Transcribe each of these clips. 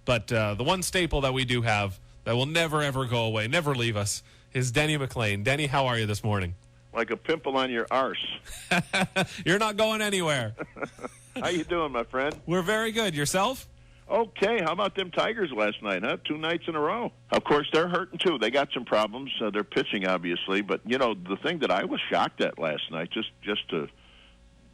But the one staple that we do have that will never, ever go away, never leave us, is Denny McLain. Denny, how are you this morning? Like a pimple on your arse. You're not going anywhere. How you doing, my friend? We're very good. Yourself? Okay, how about them Tigers last night, huh? 2 nights in a row. Of course, they're hurting, too. They got some problems. They're pitching, obviously. But, the thing that I was shocked at last night, just to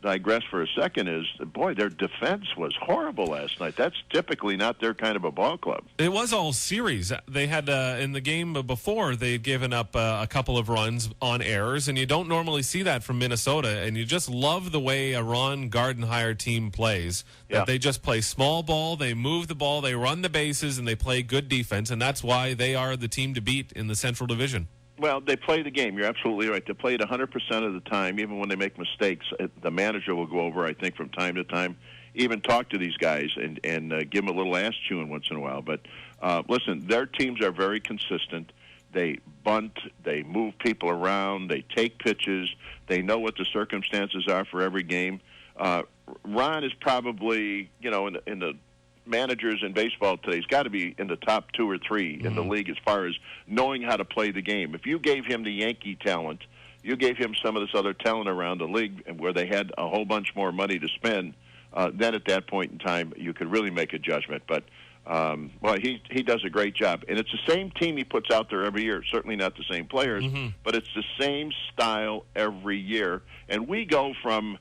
digress for a second, is, boy, their defense was horrible last night. That's typically not their kind of a ball club. It was all series. They had, in the game before, they had given up a couple of runs on errors, and you don't normally see that from Minnesota, and you just love the way a Ron Gardenhire team plays. That They just play small ball, they move the ball, they run the bases, and they play good defense, and that's why they are the team to beat in the Central Division. Well, they play the game. You're absolutely right. They play it 100% of the time, even when they make mistakes. The manager will go over, I think, from time to time, even talk to these guys and give them a little ass chewing once in a while. But, listen, their teams are very consistent. They bunt. They move people around. They take pitches. They know what the circumstances are for every game. Ron is probably, in the managers in baseball today, he's got to be in the top 2 or 3 in the league as far as knowing how to play the game. If you gave him the Yankee talent, you gave him some of this other talent around the league where they had a whole bunch more money to spend, then at that point in time you could really make a judgment. But, he does a great job. And it's the same team he puts out there every year. Certainly not the same players, but it's the same style every year. And we go from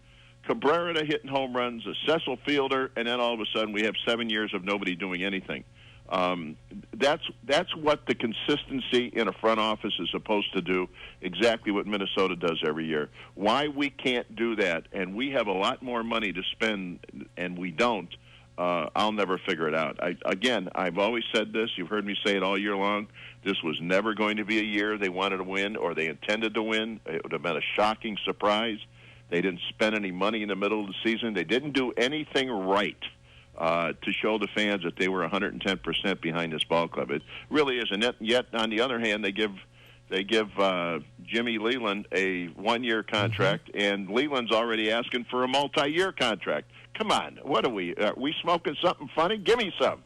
Cabrera to hitting home runs, a Cecil Fielder, and then all of a sudden we have 7 years of nobody doing anything. That's what the consistency in a front office is supposed to do, exactly what Minnesota does every year. Why we can't do that, and we have a lot more money to spend, and we don't, I'll never figure it out. I've always said this. You've heard me say it all year long. This was never going to be a year they wanted to win or they intended to win. It would have been a shocking surprise. They didn't spend any money in the middle of the season. They didn't do anything right to show the fans that they were 110% behind this ball club. It really isn't. Yet, on the other hand, they give Jimmy Leland a 1-year contract, and Leland's already asking for a multi-year contract. Come on, what are we smoking something funny? Give me some.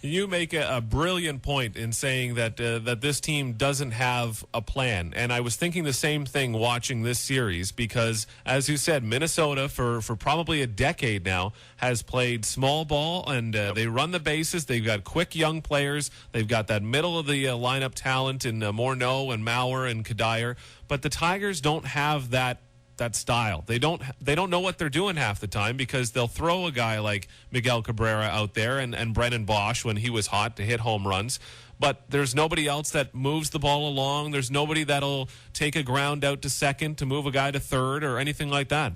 You make a brilliant point in saying that that this team doesn't have a plan. And I was thinking the same thing watching this series because, as you said, Minnesota for probably a decade now has played small ball, and they run the bases. They've got quick young players. They've got that middle of the lineup talent in Morneau and Mauer and Kadire. But the Tigers don't have that style. They don't know what they're doing half the time because they'll throw a guy like Miguel Cabrera out there and Brennan Bosch when he was hot to hit home runs. But there's nobody else that moves the ball along. There's nobody that'll take a ground out to second to move a guy to third or anything like that.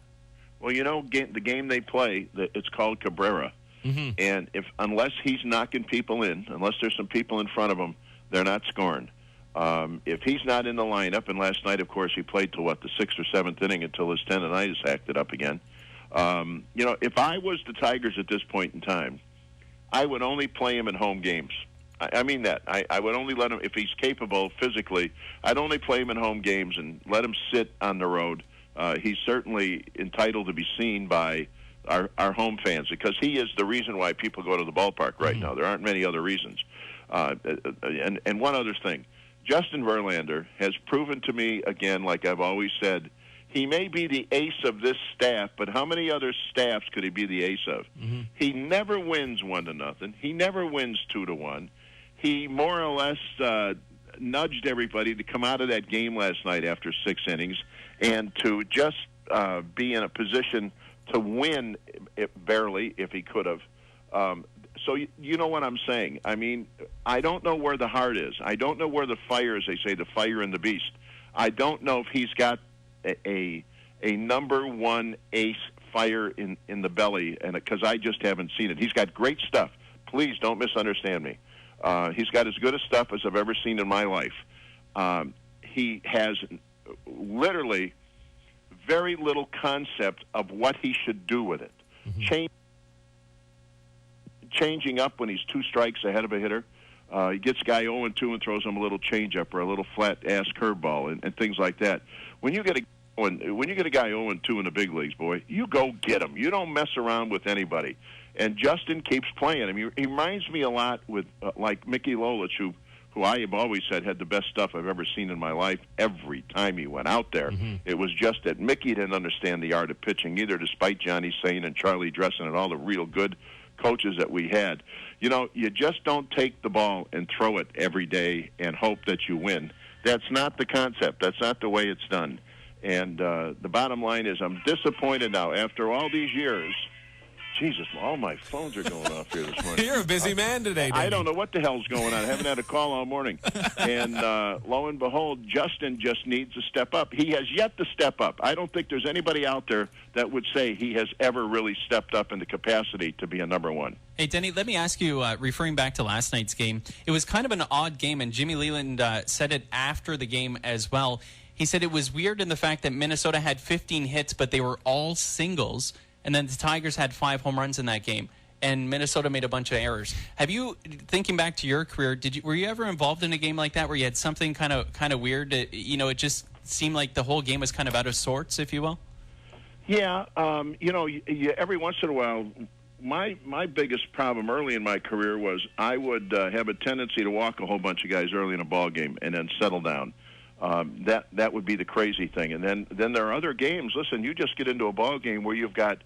Well, the game they play, it's called Cabrera. And unless he's knocking people in, unless there's some people in front of him, they're not scoring. If he's not in the lineup, and last night, of course, he played till, the 6th or 7th inning until his tendonitis acted up again. If I was the Tigers at this point in time, I would only play him in home games. I mean that. I would only let him, if he's capable physically, I'd only play him in home games and let him sit on the road. He's certainly entitled to be seen by our home fans because he is the reason why people go to the ballpark right now. There aren't many other reasons. And one other thing. Justin Verlander has proven to me, again, like I've always said, he may be the ace of this staff, but how many other staffs could he be the ace of? He never wins 1-0. He never wins 2-1. He more or less nudged everybody to come out of that game last night after 6 innings and to just be in a position to win barely if he could have. So you know what I'm saying. I mean, I don't know where the heart is. I don't know where the fire is. They say the fire in the beast. I don't know if he's got a number one ace fire in the belly, and because I just haven't seen it. He's got great stuff. Please don't misunderstand me. He's got as good a stuff as I've ever seen in my life. He has literally very little concept of what he should do with it. Changing up when he's 2 strikes ahead of a hitter. He gets guy 0-2 and throws him a little changeup or a little flat-ass curveball and things like that. When you get a guy 0-2 in the big leagues, boy, you go get him. You don't mess around with anybody. And Justin keeps playing. I mean, he reminds me a lot with like Mickey Lolich, who I have always said had the best stuff I've ever seen in my life. Every time he went out there, it was just that Mickey didn't understand the art of pitching either, despite Johnny Sain and Charlie Dressen and all the real good coaches that we had. You know, you just don't take the ball and throw it every day and hope that you win. That's not the concept. That's not the way it's done. And the bottom line is I'm disappointed now after all these years. Jesus, all my phones are going off here this morning. You're a busy man today, Denny. I don't know what the hell's going on. I haven't had a call all morning. And lo and behold, Justin just needs to step up. He has yet to step up. I don't think there's anybody out there that would say he has ever really stepped up in the capacity to be a number one. Hey, Denny, let me ask you, referring back to last night's game, it was kind of an odd game, and Jimmy Leland said it after the game as well. He said it was weird in the fact that Minnesota had 15 hits, but they were all singles. And then the Tigers had 5 home runs in that game, and Minnesota made a bunch of errors. Have you, thinking back to your career, were you ever involved in a game like that where you had something kind of weird? It just seemed like the whole game was kind of out of sorts, if you will. Yeah, every once in a while, my biggest problem early in my career was I would have a tendency to walk a whole bunch of guys early in a ball game and then settle down. That would be the crazy thing. And then there are other games. Listen, you just get into a ball game where you've got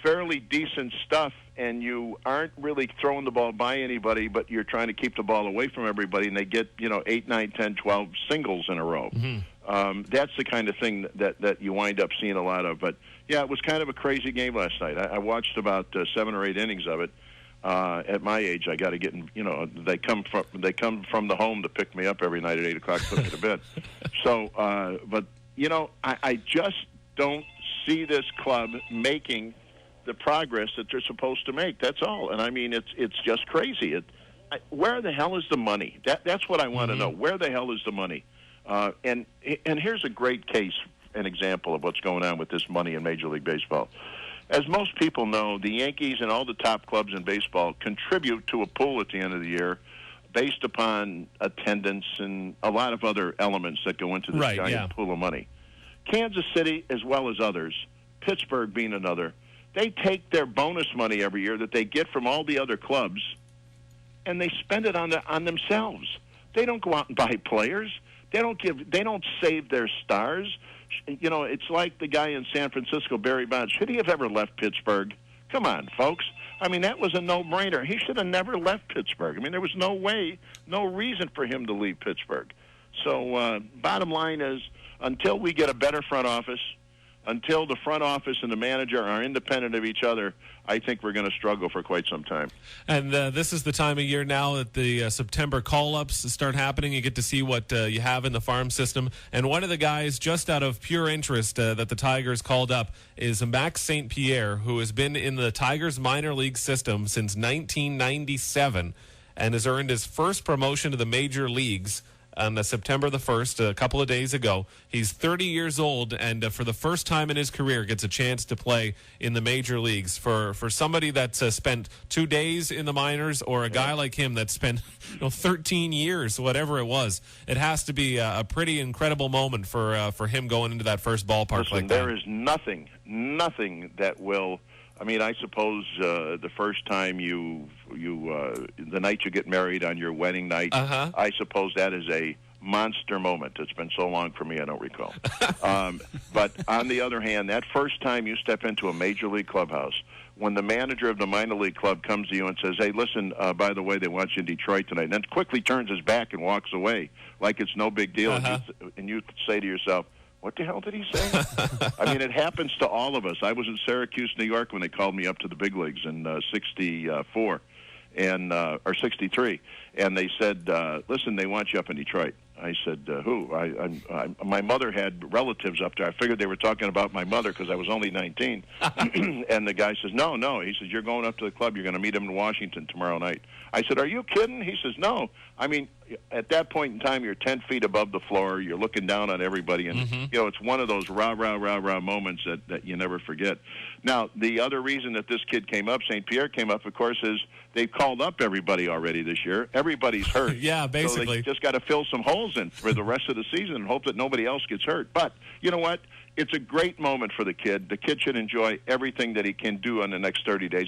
fairly decent stuff, and you aren't really throwing the ball by anybody, but you're trying to keep the ball away from everybody, and they get 8, 9, 10, 12 singles in a row. That's the kind of thing that you wind up seeing a lot of. But yeah, it was kind of a crazy game last night. I watched about 7 or 8 innings of it. At my age, I got to get in. They come from the home to pick me up every night at 8 o'clock, put me to bed. So, but I just don't see this club making the progress that they're supposed to make. That's all. And I mean, it's just crazy. Where the hell is the money? That's what I want to know. Where the hell is the money? And here's a great case, an example of what's going on with this money in Major League Baseball. As most people know, the Yankees and all the top clubs in baseball contribute to a pool at the end of the year based upon attendance and a lot of other elements that go into this giant pool of money. Kansas City, as well as others, Pittsburgh being another, they take their bonus money every year that they get from all the other clubs, and they spend it on themselves. They don't go out and buy players. They don't save their stars. It's like the guy in San Francisco, Barry Bonds. Should he have ever left Pittsburgh? Come on, folks. I mean, that was a no-brainer. He should have never left Pittsburgh. I mean, there was no way, no reason for him to leave Pittsburgh. So bottom line is, until we get a better front office, until the front office and the manager are independent of each other, I think we're going to struggle for quite some time. And this is the time of year now that the September call-ups start happening. You get to see what you have in the farm system. And one of the guys, just out of pure interest, that the Tigers called up is Max St. Pierre, who has been in the Tigers minor league system since 1997 and has earned his first promotion to the major leagues on September the 1st, a couple of days ago. He's 30 years old, and for the first time in his career gets a chance to play in the major leagues. For somebody that's spent 2 days in the minors, or a guy like him that spent 13 years, whatever it was, it has to be a pretty incredible moment for him going into that first ballpark. Listen, like that. There is nothing that will. I mean, I suppose the first time the night you get married on your wedding night, I suppose that is a monster moment. It's been so long for me, I don't recall. But on the other hand, that first time you step into a major league clubhouse, when the manager of the minor league club comes to you and says, hey, listen, by the way, they want you in Detroit tonight, and then quickly turns his back and walks away like it's no big deal, and you say to yourself, what the hell did he say? I mean, it happens to all of us. I was in Syracuse, New York, when they called me up to the big leagues in 64 or 63, and they said, listen, they want you up in Detroit. I said, who? My mother had relatives up there. I figured they were talking about my mother because I was only 19. And the guy says, no. He says, you're going up to the club. You're going to meet him in Washington tomorrow night. I said, are you kidding? He says, no. I mean, at that point in time, you're 10 feet above the floor. You're looking down on everybody. And, it's one of those rah, rah, rah, rah moments that you never forget. Now, the other reason that this kid came up, St. Pierre came up, of course, is they've called up everybody already this year. Everybody's hurt. Yeah, basically. So they just got to fill some holes in for the rest of the season and hope that nobody else gets hurt. But you know what? It's a great moment for the kid. The kid should enjoy everything that he can do on the next 30 days.